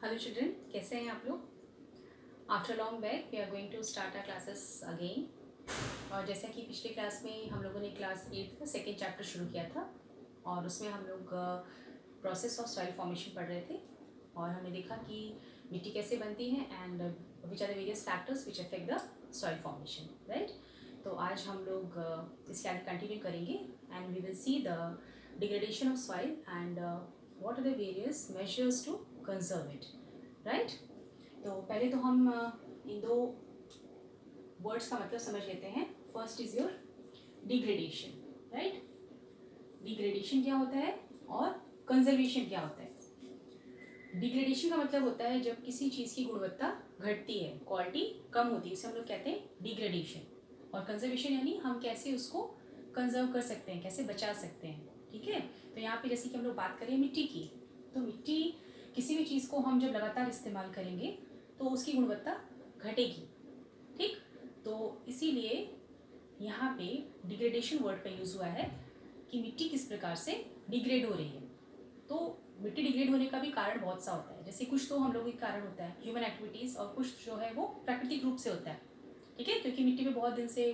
Hello children, कैसे हैं आप लोग। After long back we are going to start our classes again. और जैसा कि पिछले क्लास में हम लोगों ने क्लास 8 का सेकेंड चैप्टर शुरू किया था और उसमें हम लोग प्रोसेस ऑफ सॉइल फॉर्मेशन पढ़ रहे थे और हमने देखा कि मिट्टी कैसे बनती है and which are the various factors which affect the soil formation, right. तो आज हम लोग इसके आगे कंटिन्यू करेंगे and we will see the degradation of soil and what are the various measures to conserve it, right। तो पहले तो हम इन दो वर्ड्स का मतलब समझ लेते हैं। First is your degradation, right. Degradation क्या होता है और कंजर्वेशन क्या होता है। डिग्रेडेशन का मतलब होता है जब किसी चीज़ की गुणवत्ता घटती है, क्वालिटी कम होती है, उसे हम लोग कहते हैं डिग्रेडेशन। और कंजर्वेशन यानी हम कैसे उसको कंजर्व कर सकते हैं, कैसे बचा सकते हैं, ठीक है। तो यहाँ पे जैसे कि हम लोग बात करें मिट्टी की, तो मिट्टी किसी भी चीज़ को हम जब लगातार इस्तेमाल करेंगे तो उसकी गुणवत्ता घटेगी, ठीक। तो इसीलिए यहाँ पे डिग्रेडेशन वर्ड का यूज़ हुआ है कि मिट्टी किस प्रकार से डिग्रेड हो रही है। तो मिट्टी डिग्रेड होने का भी कारण बहुत सा होता है, जैसे कुछ तो हम लोगों के कारण होता है ह्यूमन एक्टिविटीज़ और कुछ जो है वो प्राकृतिक रूप से होता है, ठीक है। क्योंकि मिट्टी में बहुत दिन से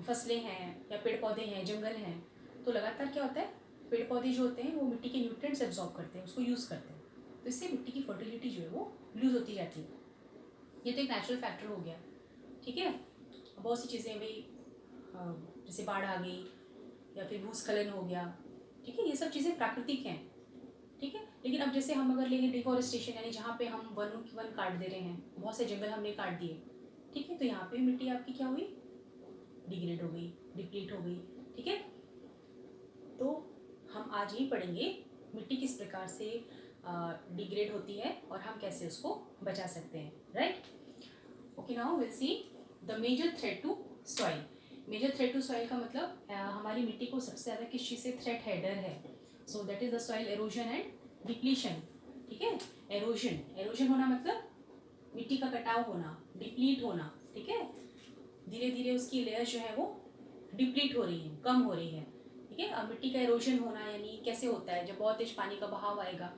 फसलें हैं या पेड़ पौधे हैं, जंगल हैं, तो लगातार क्या होता है, पेड़ पौधे जो होते हैं वो मिट्टी के न्यूट्रिएंट्स एब्जॉर्ब करते हैं, उसको यूज़ करते हैं, तो इससे मिट्टी की फर्टिलिटी जो है वो लूज़ होती जाती है। ये तो एक नेचुरल फैक्टर हो गया, ठीक है। बहुत सी चीज़ें भाई जैसे बाढ़ आ गई या फिर भूस्खलन हो गया, ठीक है, ये सब चीज़ें प्राकृतिक हैं, ठीक है। लेकिन अब जैसे हम अगर लेंगे डिफॉरेस्टेशन, यानी जहाँ पे हम वन काट दे रहे हैं, बहुत से जंगल हमने काट दिए, ठीक है, तो यहाँ पे मिट्टी आपकी क्या हुई, डिग्रेड हो गई, डिप्लीट हो गई, ठीक है। तो हम आज ही पढ़ेंगे मिट्टी किस प्रकार से डिग्रेड होती है और हम कैसे उसको बचा सकते हैं, right. Okay, now will see the major threat to soil. Major threat to soil का मतलब हमारी मिट्टी को सबसे ज़्यादा किस चीज़ से थ्रेट है, डर है। So that is the soil erosion and depletion, ठीक है। एरोजन होना मतलब मिट्टी का कटाव होना, डिप्लीट होना, ठीक है। धीरे धीरे उसकी लेयर जो है वो डिप्लीट हो रही है, कम हो रही है, ठीक है। अब मिट्टी का एरोजन होना यानी कैसे होता है, जब बहुत तेज पानी का बहाव आएगा,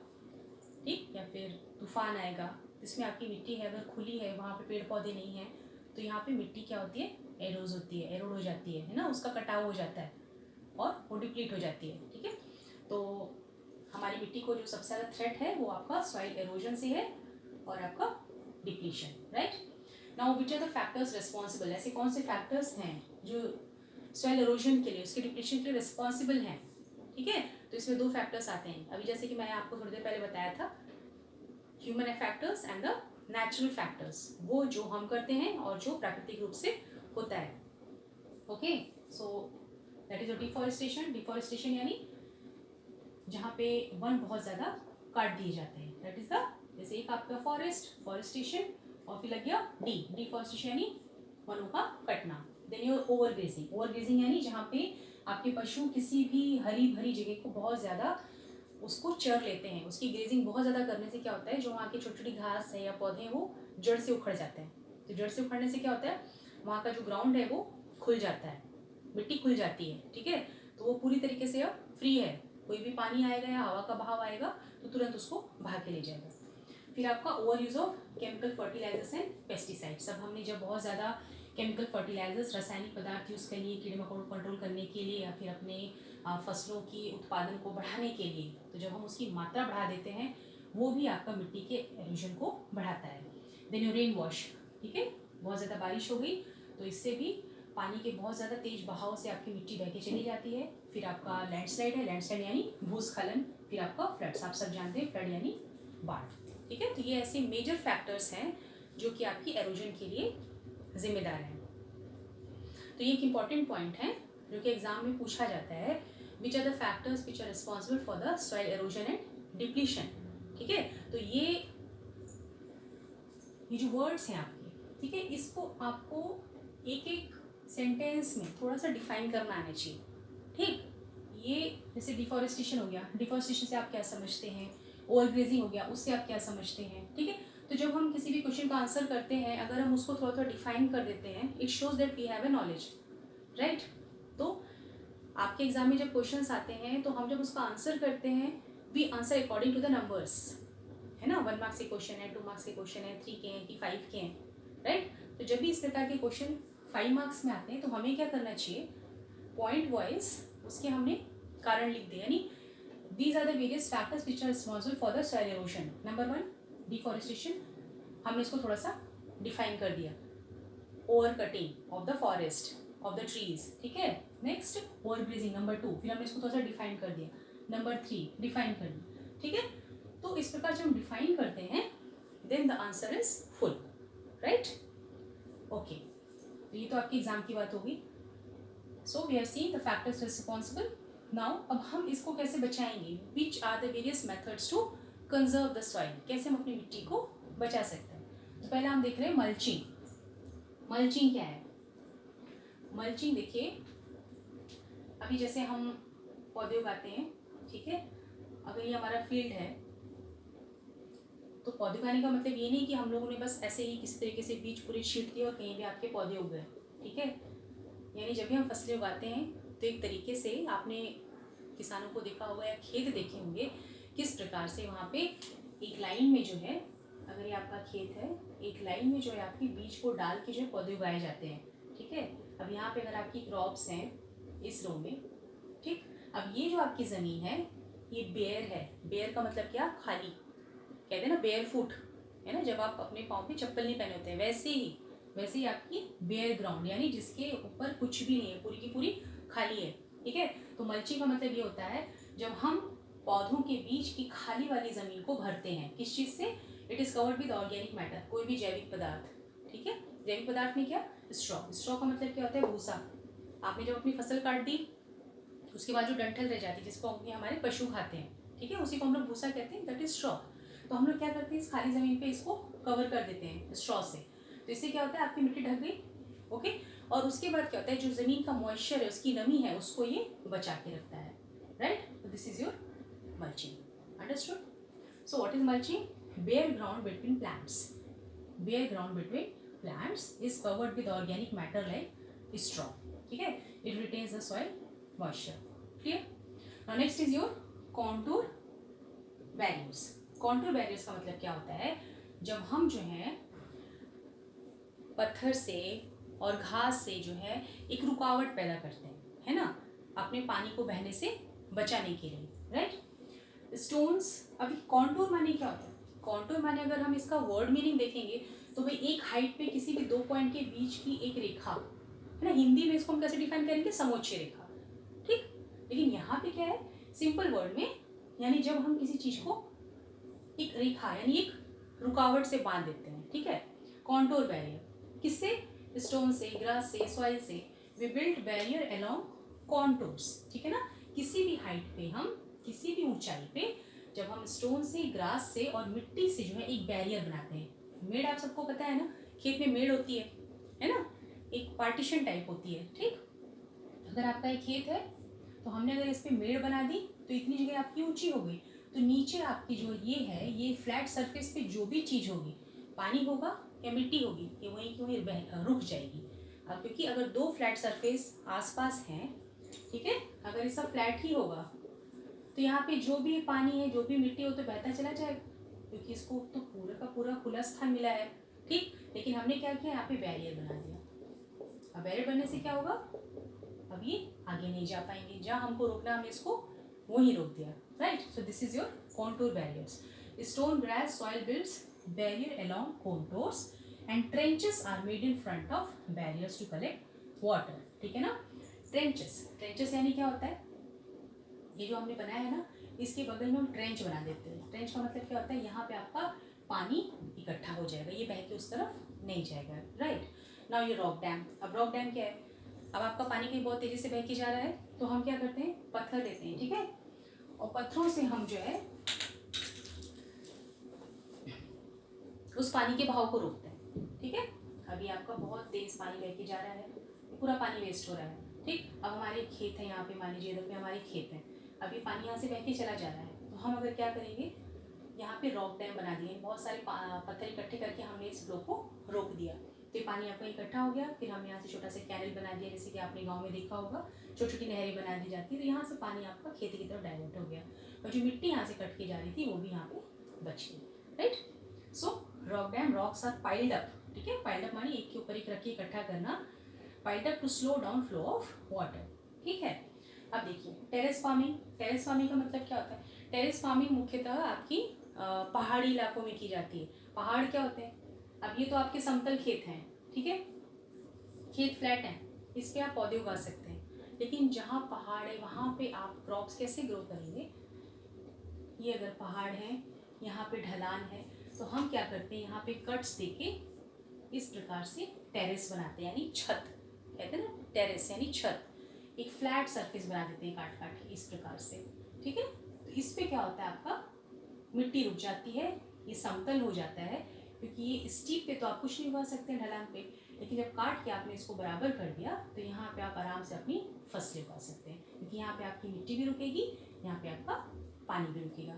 ठीक, या फिर तूफान आएगा, इसमें आपकी मिट्टी है अगर खुली है, वहाँ पे पेड़ पौधे नहीं हैं, तो यहाँ पे मिट्टी क्या होती है, एरोज होती है, एरोड हो जाती है ना, उसका कटाव हो जाता है और वो डिप्लीट हो जाती है, ठीक है। तो हमारी मिट्टी को जो सबसे ज़्यादा थ्रेट है वो आपका सॉइल एरोजन से है और आपका depletion, right. Now which are the factors responsible, ऐसे कौन से फैक्टर्स हैं जो सॉइल एरोजन के लिए, उसके डिप्लीशन के लिए रिस्पॉन्सिबल हैं, ठीक है। तो इसमें दो फैक्टर्स आते हैं, अभी जैसे कि मैंने आपको थोड़ी देर पहले बताया था, human factors and the natural factors, वो जो हम करते हैं और जो प्राकृतिक रूप से होता है। Okay, so that is deforestation. Deforestation यानी जहाँ पे वन बहुत ज़्यादा काट दिए जाते हैं, दैट इज द, जैसे एक आपका फॉरेस्टेशन और फिर लग गया डिफॉरेस्टेशन यानी वनों का कटना। देन योर ओवरग्रेजिंग यानी जहाँ पे आपके पशु किसी भी हरी भरी जगह को बहुत ज़्यादा उसको चर लेते हैं, उसकी ग्रेजिंग बहुत ज़्यादा करने से क्या होता है, जो वहाँ की छोटी छोटी घास है या पौधे हैं वो जड़ से उखड़ जाते हैं। तो जड़ से उखड़ने से क्या होता है, वहाँ का जो ग्राउंड है वो खुल जाता है, मिट्टी खुल जाती है, ठीक है। तो वो पूरी तरीके से अब फ्री है, कोई भी पानी आएगा या हवा का बहाव आएगा तो तुरंत उसको भाग के ले जाएगा। फिर आपका over use of chemical fertilisers and pesticides. सब हमने जब बहुत ज़्यादा केमिकल फर्टिलाइजर्स, रासायनिक पदार्थ यूज़ कर लिए कीड़े मकोड़ों को कंट्रोल करने के लिए या फिर अपने फसलों की उत्पादन को बढ़ाने के लिए, तो जब हम उसकी मात्रा बढ़ा देते हैं वो भी आपका मिट्टी के एरोजन को बढ़ाता है। देन यू रेन वॉश, ठीक है, बहुत ज़्यादा बारिश हो गई तो इससे भी पानी के बहुत ज़्यादा तेज बहाव से आपकी मिट्टी बह के चली जाती है। फिर आपका लैंडस्लाइड है, लैंडस्लाइड यानी भूस्खलन। फिर आपका फ्लड्स, आप सब जानते हैं फ्लड यानी बाढ़, ठीक है। तो ये ऐसे मेजर फैक्टर्स हैं जो कि आपकी एरोजन के लिए जिम्मेदार हैं। तो ये एक इम्पॉर्टेंट पॉइंट है जो कि एग्जाम में पूछा जाता है, which are the factors which are responsible for the soil erosion and depletion, ठीक है। तो ये जो वर्ड्स हैं आपके, ठीक है, इसको आपको एक एक सेंटेंस में थोड़ा सा डिफाइन करना आना चाहिए, ठीक। ये जैसे डिफॉरेस्टेशन हो गया, डिफॉरेस्टेशन से आप क्या समझते हैं, ओवरग्रेजिंग हो गया, उससे आप क्या समझते हैं, ठीक है। तो जब हम किसी भी क्वेश्चन का आंसर करते हैं, अगर हम उसको थोड़ा थोड़ा डिफाइन कर देते हैं, it shows that we have a knowledge, right. तो आपके एग्जाम में जब क्वेश्चंस आते हैं तो हम जब उसका आंसर करते हैं, we answer according to the numbers, है ना, 1 मार्क्स के क्वेश्चन है, 2 मार्क्स के क्वेश्चन है, 3 के हैं कि 5 के हैं, राइट। तो जब भी इस प्रकार के क्वेश्चन 5 मार्क्स में आते हैं तो हमें क्या करना चाहिए, पॉइंट वाइज उसके हमने कारण लिख दिए, यानी these are the various factors which are responsible for the soil erosion. Number 1 deforestation, हमने इसको थोड़ा सा डिफाइन कर दिया, over cutting of the forest of the trees, ठीक है। नेक्स्ट ओवर ग्रेजिंग, नंबर 2, फिर हमने इसको थोड़ा सा डिफाइन कर दिया, नंबर 3 डिफाइन कर दिया, ठीक है। तो इस प्रकार जब हम डिफाइन करते हैं then the answer is full, right, okay. तो ये तो आपकी एग्जाम की बात होगी। So we have seen the factors responsible. Now अब हम इसको कैसे बचाएंगे, which are the various methods to conserve the soil, कैसे हम अपनी मिट्टी को बचा सकते हैं। तो पहले हम देख रहे हैं मल्चिंग। मल्चिंग क्या है, मल्चिंग देखिए, अभी जैसे हम पौधे उगाते हैं, ठीक है, अगर ये हमारा फील्ड है तो पौधे उगाने का मतलब ये नहीं कि हम लोगों ने बस ऐसे ही किसी तरीके से बीज पूरे छींट दिए और कहीं भी आपके पौधे उग गए, ठीक है। यानी जब भी हम फसलें उगाते हैं तो एक तरीके से आपने किसानों को देखा होगा या खेत देखे होंगे किस प्रकार से वहाँ पे एक लाइन में जो है, अगर ये आपका खेत है, एक लाइन में जो है आपकी बीज को डाल के जो है पौधे उगाए जाते हैं, ठीक है। अब यहाँ पे अगर आपकी क्रॉप्स हैं इस रो में, ठीक, अब ये जो आपकी ज़मीन है ये बेयर है, बेयर का मतलब क्या, खाली, कहते हैं ना बेयर फुट, है ना, जब आप अपने पाँव पे चप्पल नहीं पहने होते हैं, वैसे ही आपकी बेयर ग्राउंड, यानी जिसके ऊपर कुछ भी नहीं है, पूरी की पूरी खाली है, ठीक है। तो मल्चिंग का मतलब ये होता है जब हम पौधों के बीच की खाली वाली ज़मीन को भरते हैं, किस चीज़ से, it is covered with organic matter, कोई भी जैविक पदार्थ, ठीक है। जैविक पदार्थ में क्या, स्ट्रॉ, स्ट्रॉ का मतलब क्या होता है, भूसा। आपने जब अपनी फसल काट दी उसके बाद जो डंठल रह जाती है जिसको हमारे पशु खाते हैं, ठीक है, उसी को हम लोग भूसा कहते हैं, दैट इज स्ट्रॉ। तो हम लोग क्या करते हैं, इस खाली ज़मीन पे इसको कवर कर देते हैं स्ट्रॉ से, तो इससे क्या होता है, आपकी मिट्टी ढक गई, ओके। और उसके बाद क्या होता है, जो ज़मीन का मॉइस्चर है, उसकी नमी है, उसको ये बचा के रखता है, राइट। तो this is your mulching, understood. So what is mulching, bare ground between plants, bare ground between plants is covered with organic matter like straw, ठीक है, it retains the soil moisture, clear. Now next is your contour barriers. Contour barriers का मतलब क्या होता है, जब हम जो है पत्थर से और घास से जो है एक रुकावट पैदा करते हैं, है ना, अपने पानी को बहने से बचाने के लिए, राइट। स्टोन्स, अभी कॉन्टूर माने क्या होता है, कॉन्टूर माने अगर हम इसका वर्ड मीनिंग देखेंगे तो भाई एक हाइट पे किसी भी 2 पॉइंट के बीच की एक रेखा, है ना, हिंदी में इसको हम कैसे डिफाइन करेंगे, समोच्च रेखा, ठीक। लेकिन यहाँ पे क्या है, सिंपल वर्ड में, यानी जब हम किसी चीज़ को एक रेखा यानी एक रुकावट से बांध देते हैं, ठीक है। कॉन्टूर बैरियर किससे, स्टोन से, ग्रास से, सॉइल से, we build barrier along contours, ठीक है ना। किसी भी हाइट पे, हम किसी भी ऊंचाई पे जब हम स्टोन से, ग्रास से और मिट्टी से जो है एक बैरियर बनाते हैं, मेड़ आप सबको पता है ना, खेत में मेड़ होती है ना, एक पार्टीशन टाइप होती है, ठीक। अगर आपका एक खेत है तो हमने अगर इस पर मेड़ बना दी तो इतनी जगह आपकी ऊंची हो गई, तो नीचे आपकी जो ये है, ये फ्लैट सरफेस पे जो भी चीज़ होगी, पानी होगा या मिट्टी होगी, ये वहीं की वहीं रुक जाएगी। अब क्योंकि अगर 2 फ्लैट सरफेस आसपास हैं, ठीक है, अगर ये सब फ्लैट ही होगा तो यहाँ पे जो भी पानी है, जो भी मिट्टी हो, तो बहता चला जाएगा, क्योंकि इसको तो पूरा का पूरा खुला स्थान मिला है, ठीक। लेकिन हमने क्या किया, यहाँ पे बैरियर बना दिया। अब बैरियर बनने से क्या होगा, अब ये आगे नहीं जा पाएंगे, जहाँ हमको रोकना हमने इसको वहीं रोक दिया, right. So this is your contour barriers. Stone, grass, soil builds barrier along contours and trenches are made in front of barriers to collect water, ठीक है ना। ट्रेंचेस, ट्रेंचेस यानी क्या होता है, ये जो हमने बनाया है ना, इसके बगल में हम ट्रेंच बना देते हैं। ट्रेंच का मतलब क्या होता है, यहाँ पे आपका पानी इकट्ठा हो जाएगा, ये बह के उस तरफ नहीं जाएगा, राइट। नाउ ये रॉक डैम, अब रॉक डैम क्या है, अब आपका पानी कहीं बहुत तेज़ी से बह के जा रहा है तो हम क्या करते हैं, पत्थर देते हैं, ठीक है, और पत्थरों से हम जो है उस पानी के बहाव को रोकते हैं, ठीक है। अभी आपका बहुत तेज़ पानी बह के जा रहा है, पूरा पानी वेस्ट हो रहा है, ठीक। अब हमारे खेत है यहाँ पे, मान लीजिए इधर पे हमारे खेत है, अभी पानी यहाँ से बह के चला जा रहा है, तो हम अगर क्या करेंगे, यहाँ पे रॉक डैम बना दिए, बहुत सारे पत्थर इकट्ठे करके हमने इस फ्लो को रोक दिया, तो पानी आपका इकट्ठा हो गया। फिर हमने यहाँ से छोटा सा कैनल बना दिया, जैसे कि आपने गांव में देखा होगा, छोटी छोटी नहरें बना दी जाती है, तो यहाँ से पानी आपका खेती की तरफ डाइवर्ट हो गया, और जो मिट्टी यहाँ से कट के जा रही थी वो भी यहाँ पे बच गई, rock dam, rocks are piled up, ठीक है, पाइल्ड अप माने एक के ऊपर एक रख के इकट्ठा करना, piled up to slow down flow of water, ठीक है। अब देखिए टेरेस फार्मिंग, टेरेस फार्मिंग का मतलब क्या होता है? टेरेस फार्मिंग मुख्यतः आपकी पहाड़ी इलाकों में की जाती है। पहाड़ क्या होते हैं? अब ये तो आपके समतल खेत हैं, ठीक है, खेत फ्लैट हैं, इस पे आप पौधे उगा सकते हैं, लेकिन जहाँ पहाड़ है वहाँ पे आप क्रॉप्स कैसे ग्रो करेंगे? ये अगर पहाड़ है, यहाँ पे ढलान है, तो हम क्या करते हैं, यहाँ पे कट्स देके इस प्रकार से टेरेस बनाते हैं, यानी छत, कहते हैं ना टेरेस यानी छत, एक फ्लैट सरफेस बना देते हैं काट काट के इस प्रकार से, ठीक है। तो इस पे क्या होता है, आपका मिट्टी रुक जाती है, ये समतल हो जाता है, क्योंकि ये स्टीप पे तो आप कुछ नहीं उगा सकते हैं ढलान पे, लेकिन जब काट के आपने इसको बराबर कर दिया तो यहाँ पे आप आराम से अपनी फसलें उगा सकते हैं, क्योंकि यहाँ पे आपकी मिट्टी भी रुकेगी, यहाँ पे आपका पानी भी रुकेगा।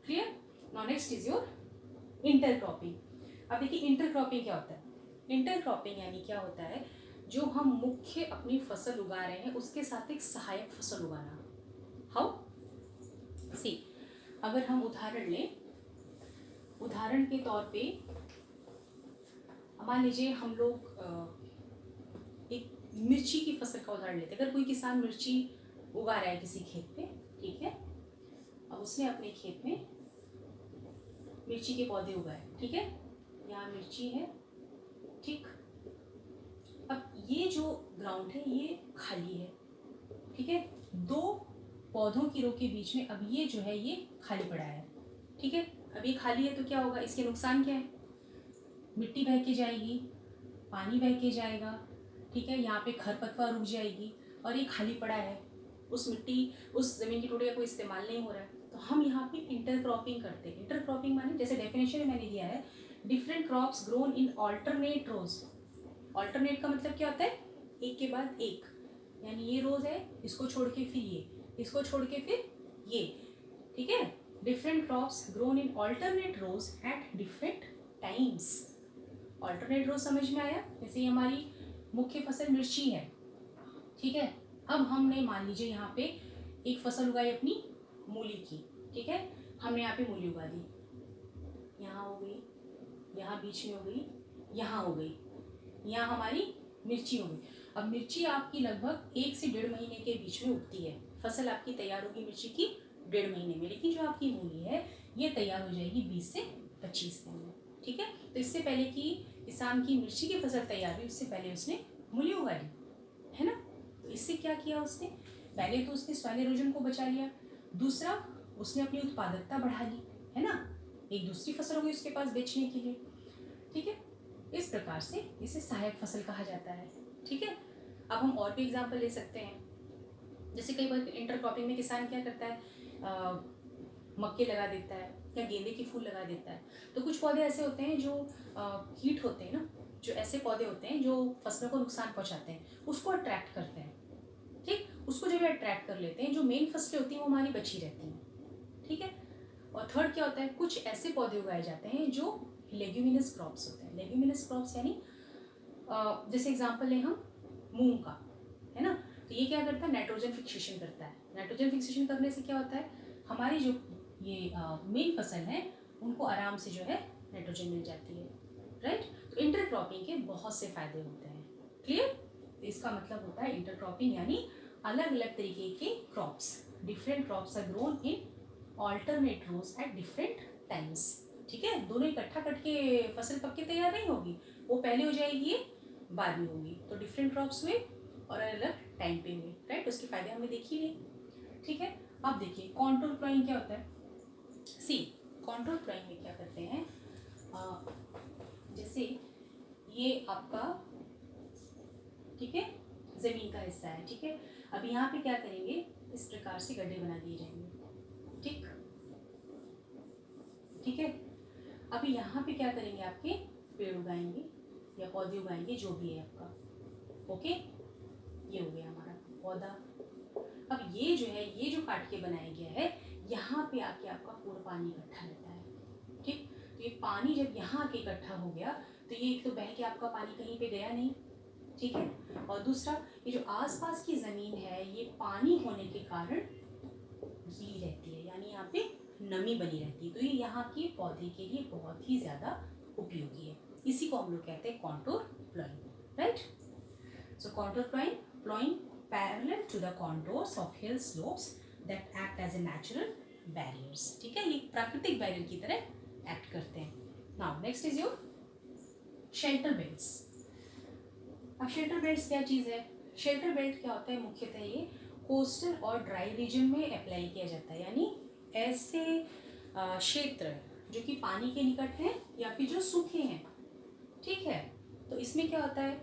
Clear? Now next is your intercropping. अब देखिए इंटरक्रॉपिंग क्या होता है? इंटरक्रॉपिंग यानी क्या होता है, जो हम मुख्य अपनी फसल उगा रहे हैं उसके साथ एक सहायक फसल उगाना। हाउ? सी, अगर हम उदाहरण लें, उदाहरण के तौर पे मान लीजिए हम लोग एक मिर्ची की फसल का उदाहरण लेते हैं। अगर कोई किसान मिर्ची उगा रहा है किसी खेत पे, ठीक है, अब उसने अपने खेत में मिर्ची के पौधे उगाए, ठीक है, यहाँ मिर्ची है, ठीक। अब ये जो ग्राउंड है ये खाली है, ठीक है, दो पौधों की रो के बीच में अब ये जो है ये खाली पड़ा है, ठीक है। अब ये खाली है तो क्या होगा, इसके नुकसान क्या है? मिट्टी बह के जाएगी, पानी बह के जाएगा, ठीक है, यहाँ पे खरपतवार उग जाएगी, और ये खाली पड़ा है, उस मिट्टी उस ज़मीन की टुकड़े का कोई इस्तेमाल नहीं हो रहा है, तो हम यहाँ पे इंटरक्रॉपिंग करते हैं। इंटरक्रॉपिंग माने जैसे डेफिनेशन में मैंने दिया है, different crops grown in alternate rows. Alternate का मतलब क्या होता है? एक के बाद एक, यानी ये रोज है, इसको छोड़ के फिर ये, इसको छोड़ के फिर ये, ठीक है। Different crops grown in alternate rows at different times. Alternate rows समझ में आया? जैसे हमारी मुख्य फसल मिर्ची है, ठीक है, अब हमने मान लीजिए यहाँ पे एक फसल उगाई अपनी मूली की, ठीक है, हमने यहाँ पे मूली उगा दी, यहाँ हो गई, यहाँ बीच में हो गई, यहाँ हो गई, यहाँ हमारी मिर्ची हो गई। अब मिर्ची आपकी लगभग 1 से 1.5 महीने के बीच में उगती है, फसल आपकी तैयार होगी मिर्ची की 1.5 महीने में, लेकिन जो आपकी मूली है ये तैयार हो जाएगी 20 से 25 दिन में, ठीक है। तो इससे पहले कि किसान की मिर्ची की फसल तैयार हुई, उससे पहले उसने मूली उगा ली, है ना। तो इससे क्या किया उसने? पहले तो उसने सॉइल इरोजन को बचा लिया, दूसरा उसने अपनी उत्पादकता बढ़ा ली, है ना, एक दूसरी फसल हो गई उसके पास बेचने के लिए, ठीक है। इस प्रकार से इसे सहायक फसल कहा जाता है, ठीक है। अब हम और भी एग्जाम्पल ले सकते हैं, जैसे कई बार इंटरक्रॉपिंग में किसान क्या करता है, मक्के लगा देता है या गेंदे के फूल लगा देता है। तो कुछ पौधे ऐसे होते हैं जो कीट होते हैं ना, जो ऐसे पौधे होते हैं जो फसलों को नुकसान पहुंचाते हैं, उसको अट्रैक्ट करते हैं, ठीक, उसको जब अट्रैक्ट कर लेते हैं, जो मेन फसलें होती हैं वो हमारी बची रहती हैं, ठीक है। और थर्ड क्या होता है, कुछ ऐसे पौधे उगाए जाते हैं जो लेग्यूमिनस क्रॉप्स होते हैं। लेग्यूमिनस क्रॉप्स यानी जैसे एग्जांपल लें हम मूंग का, है ना, तो ये क्या करता है, नाइट्रोजन फिक्सेशन करता है। नाइट्रोजन फिक्सेशन करने से क्या होता है, हमारी जो ये मेन फसल है उनको आराम से जो है नाइट्रोजन मिल जाती है, राइट। तो इंटरक्रॉपिंग के बहुत से फायदे होते हैं, क्लियर। तो इसका मतलब होता है इंटरक्रॉपिंग यानी अलग अलग तरीके के crops, different crops are grown in alternate rows at different times, ठीक है। दोनों इकट्ठा कट के फसल पक के तैयार नहीं होगी, वो पहले हो जाएगी, बाद में होगी, तो डिफरेंट क्रॉप्स हुए और अलग टाइम पे हुए, राइट। उसके फायदे हमने देख ही लिए, ठीक है। अब देखिए कॉन्टूर प्लॉइंग क्या होता है। सी, कॉन्टूर प्लॉइंग में क्या करते हैं, जैसे ये आपका, ठीक है, जमीन का हिस्सा है, ठीक है। अब यहाँ पे क्या करेंगे, इस प्रकार से गड्ढे बना दिए जाएंगे, ठीक, ठीक है। अभी यहाँ पे क्या करेंगे, आपके पेड़ उगाएंगे या पौधे उगाएंगे, जो भी है आपका, ओके, ये हो गया हमारा पौधा। अब ये जो है, ये जो काट के बनाया गया है, यहाँ पे आके आपका पूरा पानी इकट्ठा रहता है, ठीक। तो ये पानी जब यहाँ आके इकट्ठा हो गया तो ये एक तो बह के आपका पानी कहीं पे गया नहीं, ठीक है, और दूसरा ये जो आसपास की ज़मीन है ये पानी होने के कारण गीली रहती है, यानी यहाँ पे नमी बनी रहती है, तो ये यहाँ के पौधे के लिए बहुत ही ज़्यादा उपयोगी है। इसी को हम लोग कहते हैं contour ploughing, right. So contour ploughing parallel to the contours of hill slopes that act as a natural barriers, ठीक है, ये प्राकृतिक बैरियर की तरह एक्ट करते हैं। Now next is your shelter belts. अब शेल्टर बेल्ट्स क्या चीज़ है? शेल्टर बेल्ट क्या होता है? मुख्यतः ये कोस्टल और ड्राई रीजन में अप्लाई किया जाता है, यानी ऐसे क्षेत्र जो कि पानी के निकट हैं या फिर जो सूखे हैं, ठीक है। तो इसमें क्या होता है,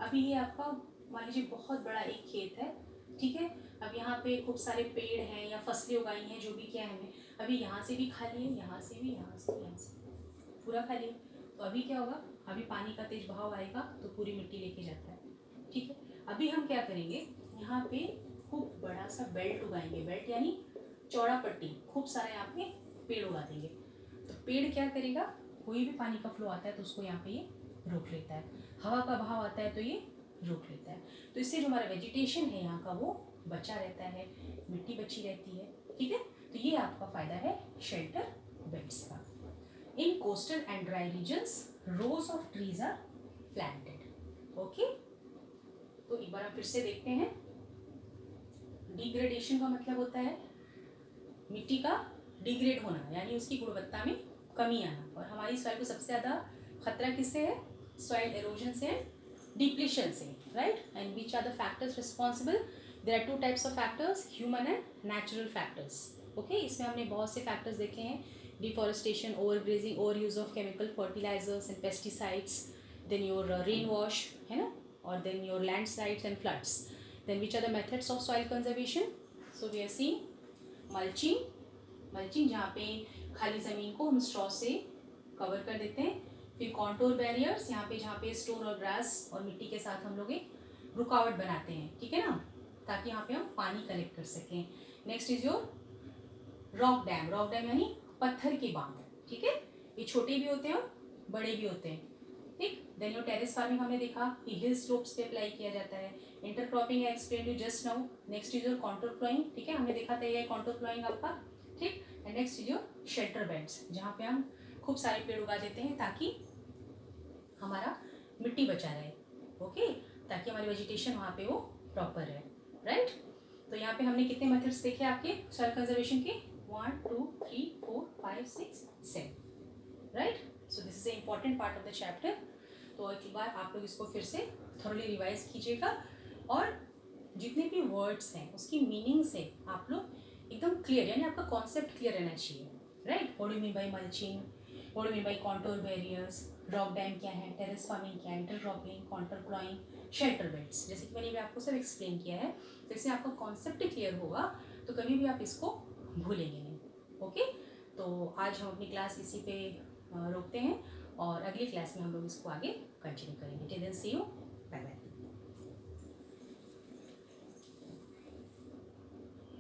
अभी ये आपका मान लीजिए बहुत बड़ा एक खेत है, ठीक है। अब यहाँ पे खूब सारे पेड़ हैं या फसलें उगाई हैं, जो भी क्या है, हमें अभी यहाँ से भी खाली है, यहाँ से भी, यहाँ से, यहाँ से पूरा खाली है। तो अभी क्या होगा, अभी पानी का तेज बहाव आएगा तो पूरी मिट्टी लेके जाता है, ठीक है। अभी हम क्या करेंगे, यहाँ पे खूब बड़ा सा बेल्ट उगाएंगे, बेल्ट यानी चौड़ा पट्टी, खूब सारा यहाँ पे पेड़ उगा देंगे। तो पेड़ क्या करेगा, कोई भी पानी का फ्लो आता है तो उसको यहाँ पे ये रोक लेता है, हवा का बहाव आता है तो ये रोक लेता है। तो इससे जो हमारा वेजिटेशन है यहाँ का वो बचा रहता है, मिट्टी बची रहती है, ठीक है। तो ये आपका फायदा है शेल्टर बेल्ट्स का। In coastal and dry regions rows of trees are planted, okay. तो एक बार आप फिर से देखते हैं, डिग्रेडेशन का मतलब होता है मिट्टी का डिग्रेड होना, यानी उसकी गुणवत्ता में कमी आना। और हमारी सॉइल को सबसे ज़्यादा खतरा किससे है? सॉइल एरोजन से, डिप्लीशन से, right. And which are the factors responsible? There are two types of factors, human and natural factors, okay. इसमें हमने बहुत से फैक्टर्स देखे हैं, deforestation, overgrazing, over use of chemical fertilisers and pesticides, then your rain wash, है ना, और then your landslides and floods. Then which are the methods of soil conservation? So we are seeing mulching, जहाँ पे खाली ज़मीन को हम straw से कवर कर देते हैं। फिर कॉन्टोर बैरियर्स, यहाँ पे जहाँ पे स्टोन और ग्रास और मिट्टी के साथ हम लोग एक रुकावट बनाते हैं, ठीक है ना, ताकि यहाँ पे हम पानी कलेक्ट कर सकें। Next is your rock dam यानी पत्थर के बांध, ठीक है। ये छोटे भी होते हैं और बड़े भी होते हैं, ठीक। देन योर टेरेस फार्मिंग हमने देखा कि हिल स्लोप्स पे अप्लाई किया जाता है। Intercropping I explain you just now. Next is your contour ploughing, ठीक है, हमने देखा था ये कॉन्टोर प्लॉइंग आपका, ठीक। And next is your shelter belts, जहाँ पे हम खूब सारे पेड़ उगा देते हैं ताकि हमारा मिट्टी बचा रहे, ओके, ताकि हमारी वेजिटेशन वहाँ पे वो प्रॉपर है, राइट। तो यहाँ पे हमने कितने मेथड्स देखे आपके सॉइल कंजर्वेशन के? 1 2 3 4 5 6 7, right. So this is a important part of the chapter. तो एक बार आप लोग इसको फिर से थोड़ी रिवाइज कीजिएगा, और जितने भी वर्ड्स हैं उसकी मीनिंग से आप लोग एकदम क्लियर, यानी आपका कॉन्सेप्ट क्लियर रहना चाहिए, right. What do you mean by mulching, what do you mean by contour barriers, rock dam क्या है, टेरेस फार्मिंग क्या है, intercropping, contour ploughing, shelter belts, जैसे कि मैंने भी आपको सब एक्सप्लेन किया है। तो इससे आपका कॉन्सेप्ट क्लियर होगा तो कभी भी आप इसको भूलेंगे नहीं, ओके। तो आज हम अपनी क्लास इसी पे रोकते हैं और अगली क्लास में हम लोग इसको आगे कंटिन्यू करेंगे। Till then see you, bye bye.